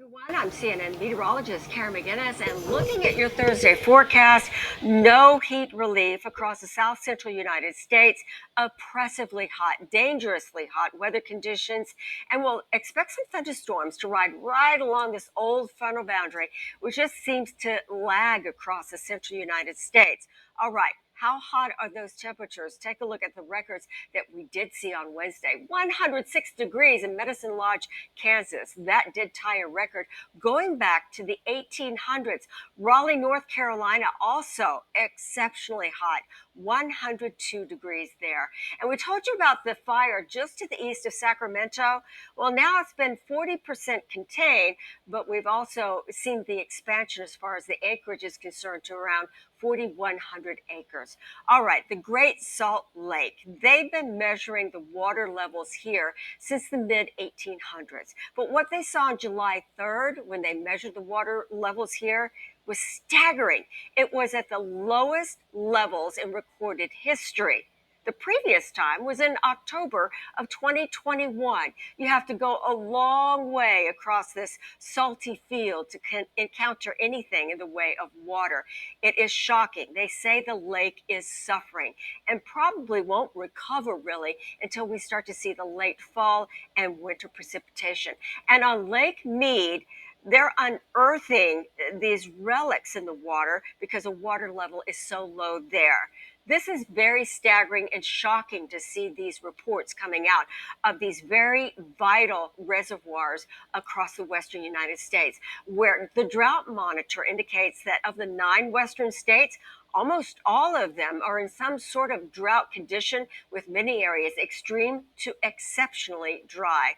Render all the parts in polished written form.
everyone. I'm CNN meteorologist Karen McGinnis, and looking at your Thursday forecast, no heat relief across the south central United States. Oppressively hot, dangerously hot weather conditions, and we'll expect some thunderstorms to ride right along this old frontal boundary, which just seems to lag across the central United States. All right. How hot are those temperatures? Take a look at the records that we did see on Wednesday. 106 degrees in Medicine Lodge, Kansas. That did tie a record going back to the 1800s. Raleigh, North Carolina, also exceptionally hot. 102 degrees there. And we told you about the fire just to the east of Sacramento. Well, now it's been 40% contained, but we've also seen the expansion as far as the acreage is concerned to around 4,100 acres. All right, the Great Salt Lake. They've been measuring the water levels here since the mid 1800s. But what they saw on July 3rd when they measured the water levels here was staggering. It was at the lowest levels in recorded history. The previous time was in October of 2021. You have to go a long way across this salty field to encounter anything in the way of water. It is shocking. They say the lake is suffering and probably won't recover really until we start to see the late fall and winter precipitation. And on Lake Mead, they're unearthing these relics in the water because the water level is so low there. This is very staggering and shocking to see these reports coming out of these very vital reservoirs across the western United States, where the drought monitor indicates that of the 9 western states, almost all of them are in some sort of drought condition, with many areas extreme to exceptionally dry.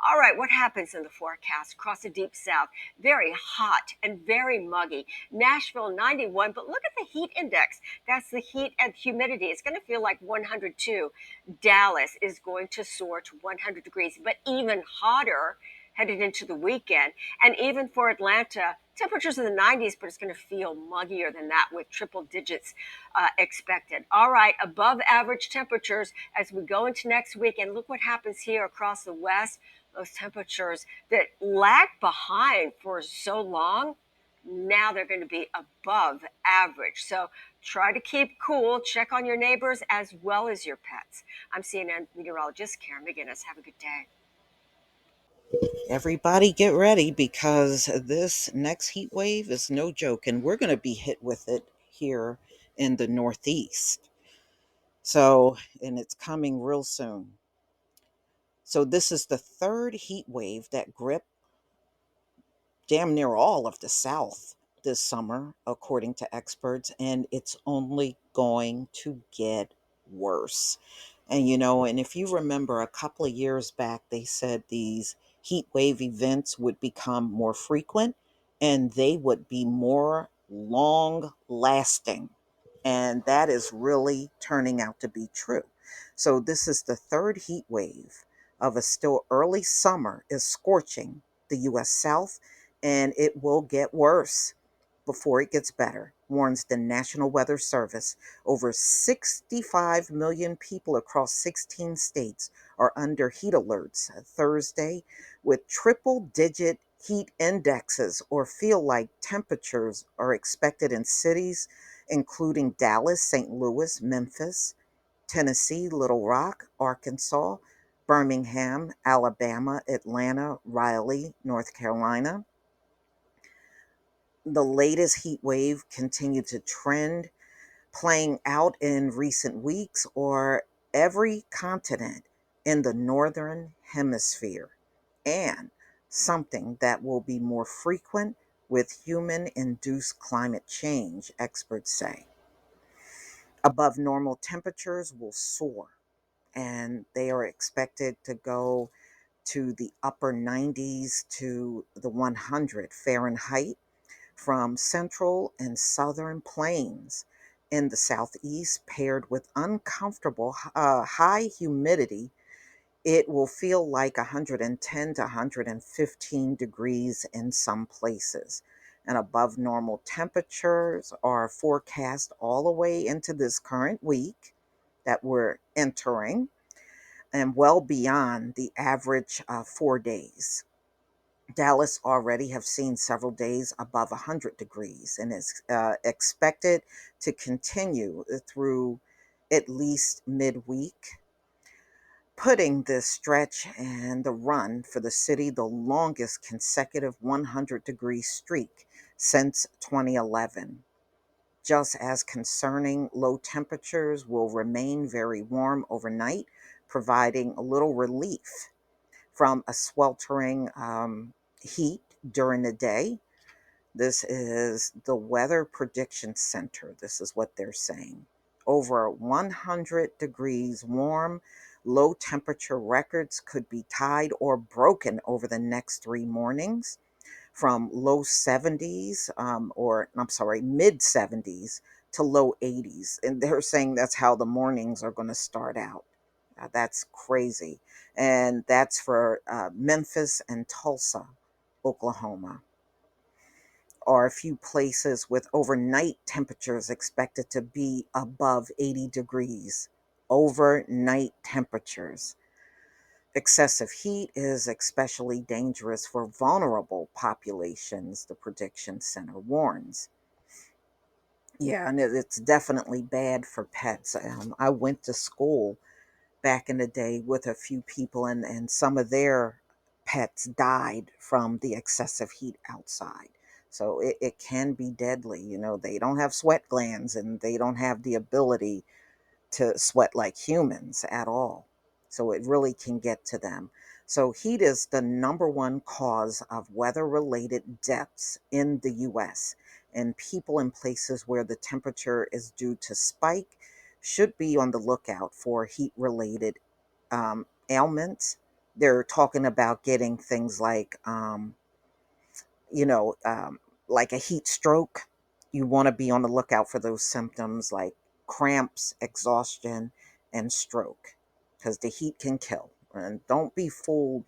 All right, what happens in the forecast across the deep south? Very hot and very muggy. Nashville 91, but look at the heat index. That's the heat and humidity. It's going to feel like 102. Dallas is going to soar to 100 degrees, but even hotter headed into the weekend. And even for Atlanta, temperatures in the 90s, but it's going to feel muggier than that with triple digits expected. All right, above average temperatures as we go into next week. And look what happens here across the West. Those temperatures that lagged behind for so long, now they're going to be above average. So try to keep cool, check on your neighbors as well as your pets. I'm CNN meteorologist Karen McGinnis. Have a good day. Everybody get ready because this next heat wave is no joke, and we're going to be hit with it here in the Northeast. So, and it's coming real soon. So, this is the third heat wave that gripped damn near all of the South this summer, according to experts, and it's only going to get worse. And if you remember a couple of years back, they said these heat wave events would become more frequent and they would be more long lasting. And that is really turning out to be true. So, this is the third heat wave of a still early summer is scorching the U.S. South, and it will get worse before it gets better, warns the National Weather Service. Over 65 million people across 16 states are under heat alerts Thursday, with triple digit heat indexes or feel like temperatures are expected in cities including Dallas, St. Louis, Memphis, Tennessee, Little Rock, Arkansas, Birmingham, Alabama, Atlanta, Raleigh, North Carolina. The latest heat wave continued to trend, playing out in recent weeks or every continent in the northern hemisphere, and something that will be more frequent with human induced climate change, experts say. Above normal temperatures will soar, and they are expected to go to the upper 90s to the 100 Fahrenheit from central and southern plains in the southeast, paired with uncomfortable high humidity. It will feel like 110 to 115 degrees in some places. And above normal temperatures are forecast all the way into this current week that we're entering, and well beyond the average 4 days. Dallas already have seen several days above 100 degrees and is expected to continue through at least midweek, putting this stretch and the run for the city the longest consecutive 100-degree streak since 2011. Just as concerning, low temperatures will remain very warm overnight, providing a little relief from a sweltering heat during the day. This is the Weather Prediction Center. This is what they're saying. Over 100 degrees warm, low temperature records could be tied or broken over the next 3 mornings, from low 70s, or I'm sorry, mid 70s to low 80s. And they're saying that's how the mornings are going to start out. That's crazy. And that's for Memphis and Tulsa, Oklahoma, are a few places with overnight temperatures expected to be above 80 degrees. Overnight temperatures. Excessive heat is especially dangerous for vulnerable populations, the Prediction Center warns. Yeah, and it's definitely bad for pets. I went to school back in the day with a few people, and some of their pets died from the excessive heat outside. So it can be deadly. You know, they don't have sweat glands and they don't have the ability to sweat like humans at all. So it really can get to them. So heat is the number one cause of weather related deaths in the US. And people in places where the temperature is due to spike should be on the lookout for heat related ailments. They're talking about getting things you know, um, like a heat stroke. You want to be on the lookout for those symptoms like cramps, exhaustion, and stroke, because the heat can kill. And don't be fooled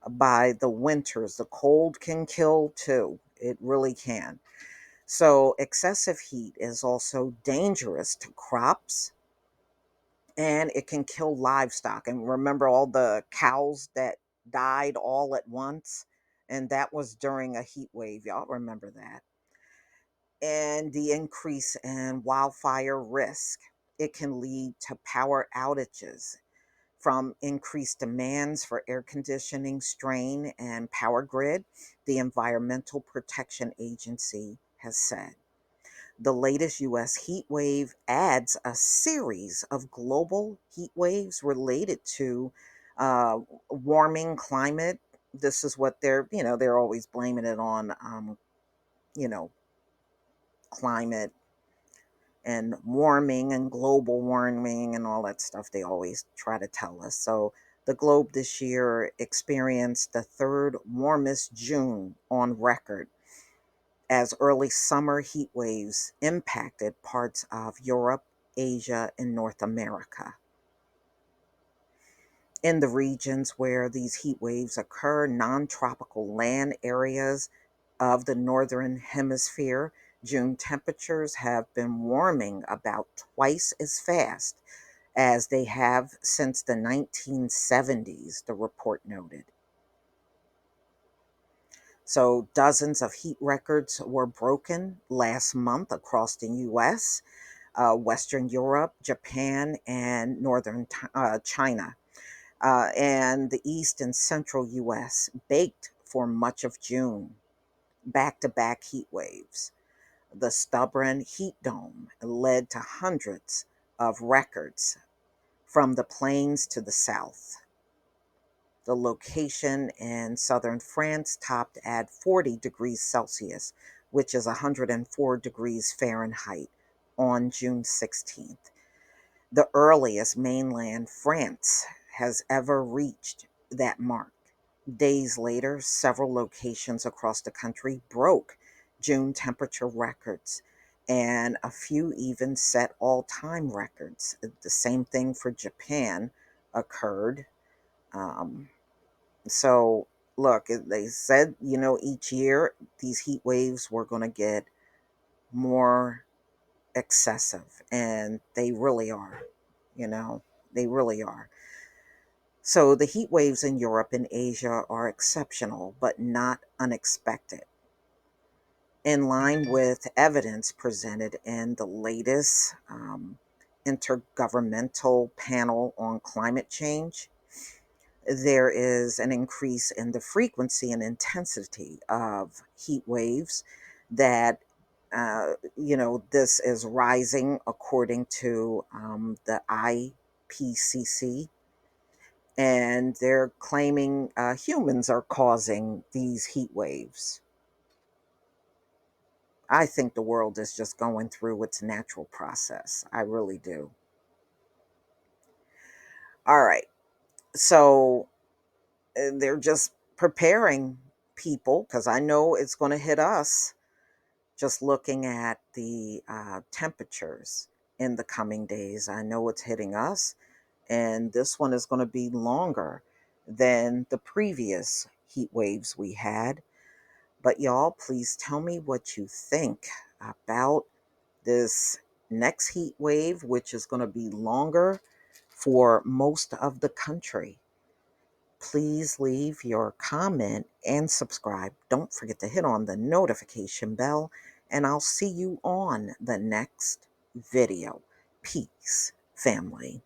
by the winters. The cold can kill too. It really can. So, excessive heat is also dangerous to crops, and it can kill livestock. And remember all the cows that died all at once? And that was during a heat wave. Y'all remember that. And the increase in wildfire risk. It can lead to power outages from increased demands for air conditioning, strain, and power grid, the Environmental Protection Agency has said. The latest US heat wave adds a series of global heat waves related to warming climate. This is what they're always blaming it on, you know, climate and warming and global warming and all that stuff they always try to tell us. So the globe this year experienced the third warmest June on record, as early summer heat waves impacted parts of Europe, Asia, and North America. In the regions where these heat waves occur, non tropical land areas of the northern hemisphere, June temperatures have been warming about twice as fast as they have since the 1970s, the report noted. So, dozens of heat records were broken last month across the US, Western Europe, Japan, and northern China. And the east and central US baked for much of June. Back to back heat waves. The stubborn heat dome led to hundreds of records from the plains to the south. The location in southern France topped at 40 degrees Celsius, which is 104 degrees Fahrenheit, on June 16th. The earliest mainland France has ever reached that mark. Days later, several locations across the country broke June temperature records, and a few even set all time records. The same thing for Japan occurred. Um, so, look, they said, each year these heat waves were going to get more excessive, and they really are, you know, they really are. So the heat waves in Europe and Asia are exceptional, but not unexpected, in line with evidence presented in the latest Intergovernmental Panel on Climate Change. There is an increase in the frequency and intensity of heat waves that, this is rising according to the IPCC, and they're claiming humans are causing these heat waves. I think the world is just going through its natural process. I really do. All right. So they're just preparing people, because I know it's going to hit us, just looking at the temperatures in the coming days. I know it's hitting us, and this one is going to be longer than the previous heat waves we had. But y'all, please tell me what you think about this next heat wave, which is going to be longer for most of the country. Please leave your comment and subscribe. Don't forget to hit on the notification bell, and I'll see you on the next video. Peace, family.